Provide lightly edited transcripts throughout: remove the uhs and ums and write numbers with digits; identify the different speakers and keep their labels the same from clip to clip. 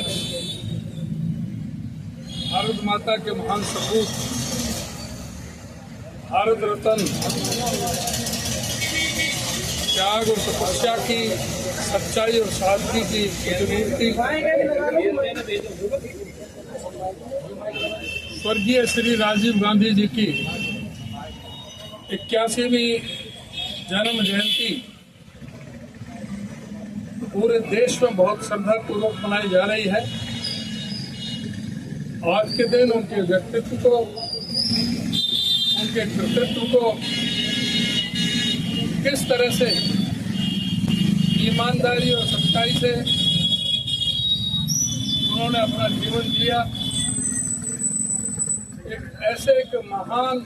Speaker 1: आज भारत माता के महान सपूत, भारत रत्न, त्याग और तपस्या की, सच्चाई और सादगी की प्रतिमूर्ति स्वर्गीय श्री राजीव गांधी जी की 81वीं जन्म जयंती पूरे देश में बहुत श्रद्धापूर्वक मनाई जा रही है। आज के दिन उनके व्यक्तित्व को, उनके कृतित्व को किस तरह से ईमानदारी और सच्चाई से उन्होंने अपना जीवन जिया, ऐसे एक महान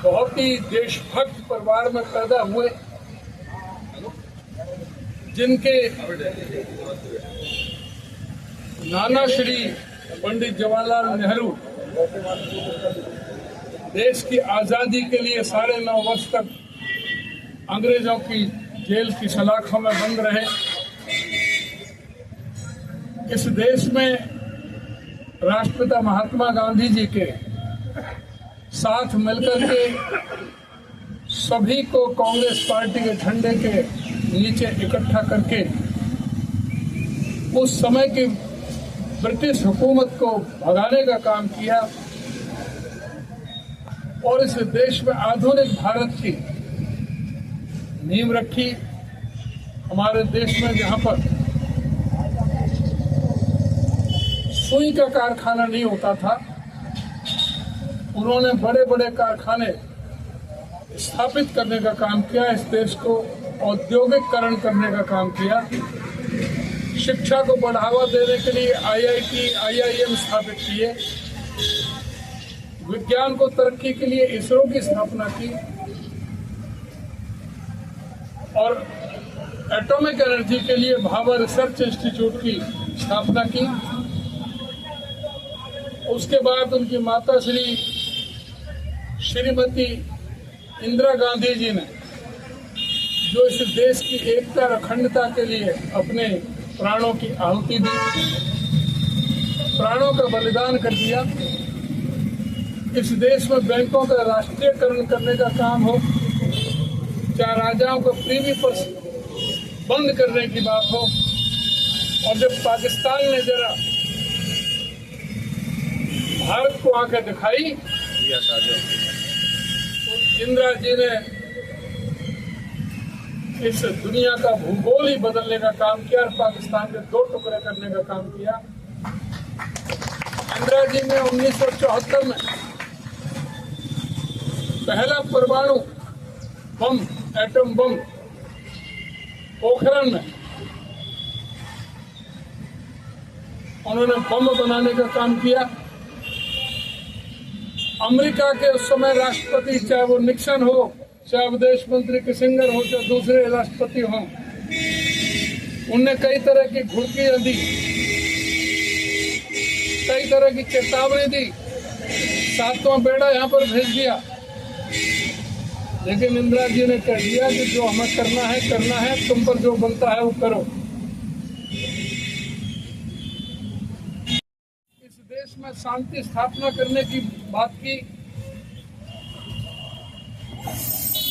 Speaker 1: बहुत ही देशभक्त परिवार में पैदा हुए, जिनके नाना श्री पंडित जवाहरलाल नेहरू देश की आजादी के लिए 9.5 वर्ष तक अंग्रेजों की जेल की सलाखों में बंद रहे। इस देश में राष्ट्रपिता महात्मा गांधी जी के साथ मिलकर के सभी को कांग्रेस पार्टी के झंडे के नीचे इकट्ठा करके उस समय की ब्रिटिश हुकूमत को भगाने का काम किया और इस देश में आधुनिक भारत की नींव रखी। हमारे देश में जहां पर सुई का कारखाना नहीं होता था, उन्होंने बड़े बड़े कारखाने स्थापित करने का काम किया, इस देश को औद्योगिकरण करने का काम किया, शिक्षा को बढ़ावा देने के लिए IIT, IIM स्थापित किए, विज्ञान को तरक्की के लिए इसरो की स्थापना की और एटॉमिक एनर्जी के लिए भाभा रिसर्च इंस्टीट्यूट की स्थापना की। उसके बाद उनकी माता श्रीमती इंदिरा गांधी जी ने जो इस देश की एकता और अखंडता के लिए अपने प्राणों की आहुति दी, प्राणों का बलिदान कर दिया। इस देश में बैंकों का राष्ट्रीयकरण करने का काम हो, चाहे राजाओं को प्रीवी पर बंद करने की बात हो, और जब पाकिस्तान ने जरा भारत को आंखें दिखाई तो इंदिरा जी ने इस दुनिया का भूगोल ही बदलने का काम किया और पाकिस्तान के 2 टुकड़े करने का काम किया। इंदिरा जी ने 1974 में पहला परमाणु बम, एटम बम पोखरण में उन्होंने बम बनाने का काम किया। अमेरिका के उस समय राष्ट्रपति, चाहे वो निक्सन हो, चाहे विदेश मंत्री किसिंगर हो, चाहे दूसरे राष्ट्रपति हों, उनने कई तरह की घुड़कियां दी, कई तरह की चेतावनी दी, 7वां बेड़ा यहाँ पर भेज दिया, लेकिन इंदिरा जी ने कह दिया कि जो हमें करना है, तुम पर जो बनता है वो करो। देश में शांति स्थापना करने की बात की।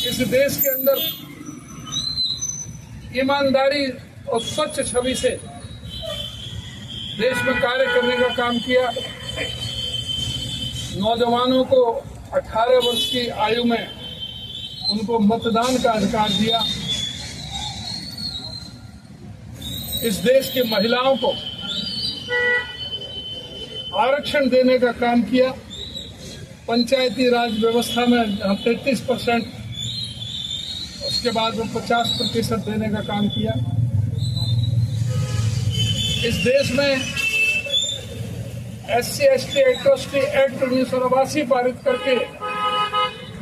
Speaker 1: इस देश के अंदर ईमानदारी और स्वच्छ छवि से देश में कार्य करने का काम किया। नौजवानों को 18 वर्ष की आयु में उनको मतदान का अधिकार दिया। इस देश की महिलाओं को आरक्षण देने का काम किया। पंचायती राज व्यवस्था में 33%, उसके बाद वो 50% देने का काम किया। इस देश में SC/ST एट्रोसिटी एक्ट 1989 पारित करके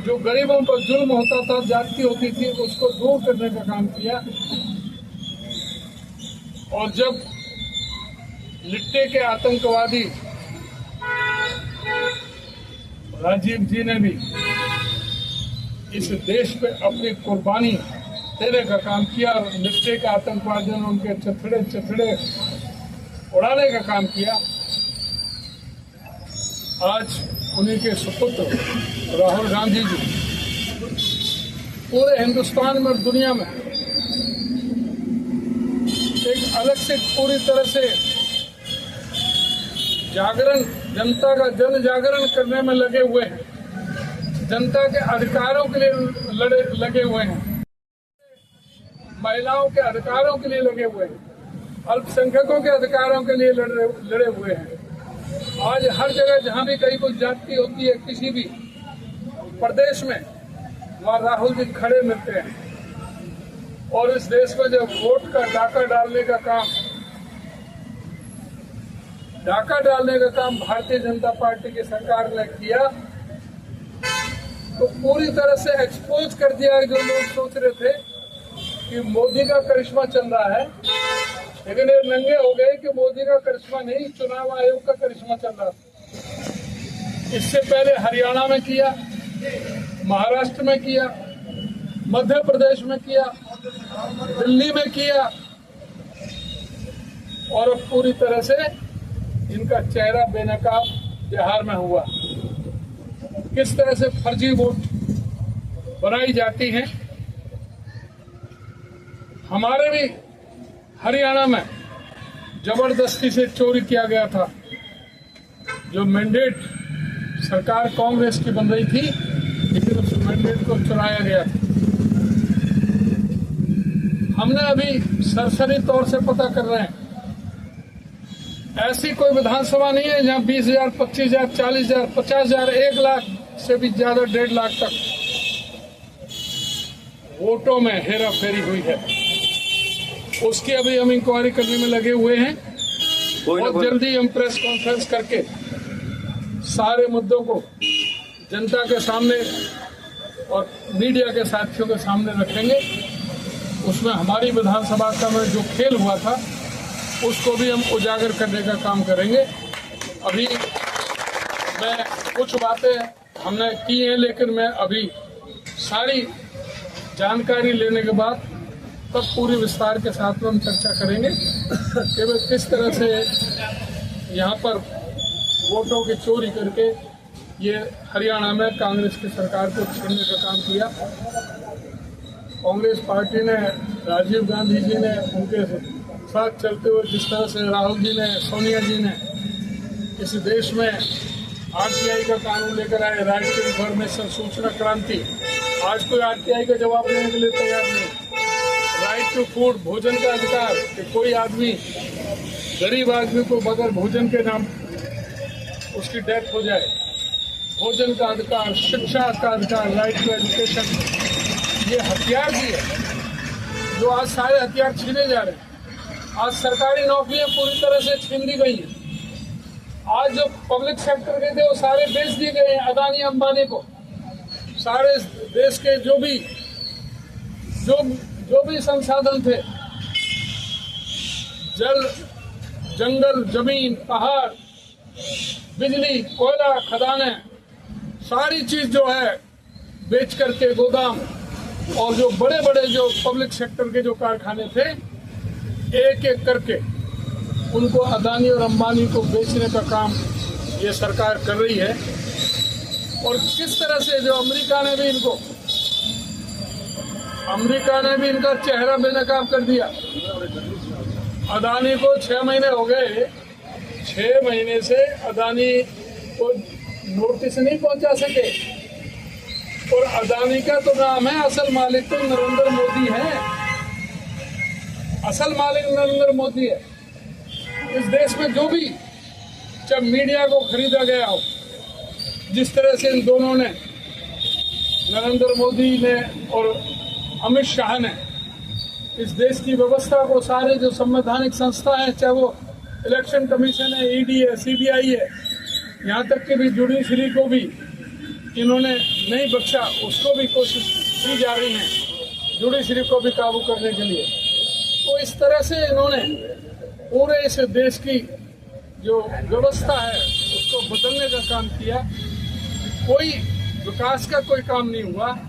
Speaker 1: जो गरीबों पर जुल्म होता था, जाति होती थी, उसको दूर करने का काम किया। और जब लिट्टे के आतंकवादी राजीव जी ने भी इस देश पे अपनी कुर्बानी देने का काम किया और निपटे के आतंकवादियों ने उनके चथड़े उड़ाने का काम किया। आज उन्हीं के सुपुत्र राहुल गांधी जी पूरे हिंदुस्तान में और दुनिया में एक अलग से पूरी तरह से जागरण, जनता का जन जागरण करने में लगे हुए हैं, जनता के अधिकारों के लिए लगे हुए हैं, महिलाओं के अधिकारों के लिए लगे हुए हैं, अल्पसंख्यकों के अधिकारों के लिए लड़े हुए हैं। आज हर जगह जहां भी कहीं कोई जाति होती है किसी भी प्रदेश में, वहां राहुल जी खड़े मिलते हैं। और इस देश में जब वोट का डाका डालने का काम भारतीय जनता पार्टी की सरकार ने किया तो पूरी तरह से एक्सपोज कर दिया। जो लोग सोच रहे थे कि मोदी का करिश्मा चल रहा है, लेकिन ये नंगे हो गए कि मोदी का करिश्मा नहीं, चुनाव आयोग का करिश्मा चल रहा था। इससे पहले हरियाणा में किया, महाराष्ट्र में किया, मध्य प्रदेश में किया, दिल्ली में किया और अब पूरी तरह से इनका चेहरा बेनकाब बिहार में हुआ। किस तरह से फर्जी वोट बनाई जाती हैं। हमारे भी हरियाणा में जबरदस्ती से चोरी किया गया था। जो मैंडेट सरकार कांग्रेस की बन रही थी, लेकिन उस मैंडेट को चुराया गया था। हमने अभी सरसरी तौर से पता कर रहे हैं, ऐसी कोई विधानसभा नहीं है जहां 20,000, 25,000, 40,000, 50,000, 1 लाख से भी ज्यादा 1.5 लाख तक वोटों में हेरा फेरी हुई है। उसकी अभी हम इंक्वायरी करने में लगे हुए हैं। बहुत जल्दी हम प्रेस कॉन्फ्रेंस करके सारे मुद्दों को जनता के सामने और मीडिया के साथियों के सामने रखेंगे। उसमें हमारी विधानसभा का में जो खेल हुआ था उसको भी हम उजागर करने का काम करेंगे। अभी मैं कुछ बातें हमने की हैं, लेकिन मैं अभी सारी जानकारी लेने के बाद तब पूरी विस्तार के साथ में हम चर्चा करेंगे कि वे किस तरह से यहाँ पर वोटों की चोरी करके ये हरियाणा में कांग्रेस की सरकार को छीनने का काम किया। कांग्रेस पार्टी ने, राजीव गांधी जी ने, उनके साथ चलते हुए जिस तरह से राहुल जी ने, सोनिया जी ने इस देश में आरटीआई का कानून लेकर आए, राइट टू इंफॉर्मेशन, सूचना क्रांति। आज कोई आरटीआई का जवाब देने के लिए तैयार नहीं। राइट टू फूड, भोजन का अधिकार, कि कोई आदमी, गरीब आदमी को बगैर भोजन के नाम उसकी डेथ हो जाए। भोजन का अधिकार, शिक्षा का अधिकार, राइट टू एजुकेशन। ये हथियार भी है जो आज सारे हथियार छीने जा रहे हैं। आज सरकारी नौकरियां पूरी तरह से छीन दी गई हैं। आज जो पब्लिक सेक्टर के थे वो सारे बेच दिए गए हैं अदानी अंबानी को। सारे देश के जो भी संसाधन थे, जल, जंगल, जमीन, पहाड़, बिजली, कोयला, खदानें, सारी चीज जो है बेच करके गोदाम, और जो बड़े बड़े जो पब्लिक सेक्टर के जो कारखाने थे, एक एक करके उनको अदानी और अंबानी को बेचने का काम ये सरकार कर रही है। और किस तरह से जो अमेरिका ने भी इनका चेहरा बेनकाब कर दिया। अदानी को 6 महीने हो गए, 6 महीने से अदानी को नोटिस नहीं पहुंचा सके। और अदानी का तो नाम है, असल मालिक तो नरेंद्र मोदी है। असल मालिक नरेंद्र मोदी है। इस देश में जो भी, जब मीडिया को खरीदा गया हो, जिस तरह से इन दोनों ने, नरेंद्र मोदी ने और अमित शाह ने, इस देश की व्यवस्था को, सारे जो संवैधानिक संस्था हैं, चाहे वो इलेक्शन कमीशन है, ईडी है, सीबीआई है, यहाँ तक कि भी जुडिशरी को भी इन्होंने नहीं बख्शा। उसको भी कोशिश की जा रही है जुडिशरी को भी काबू करने के लिए। तो इस तरह से इन्होंने पूरे इस देश की जो व्यवस्था है उसको बदलने का काम किया। कोई विकास का कोई काम नहीं हुआ।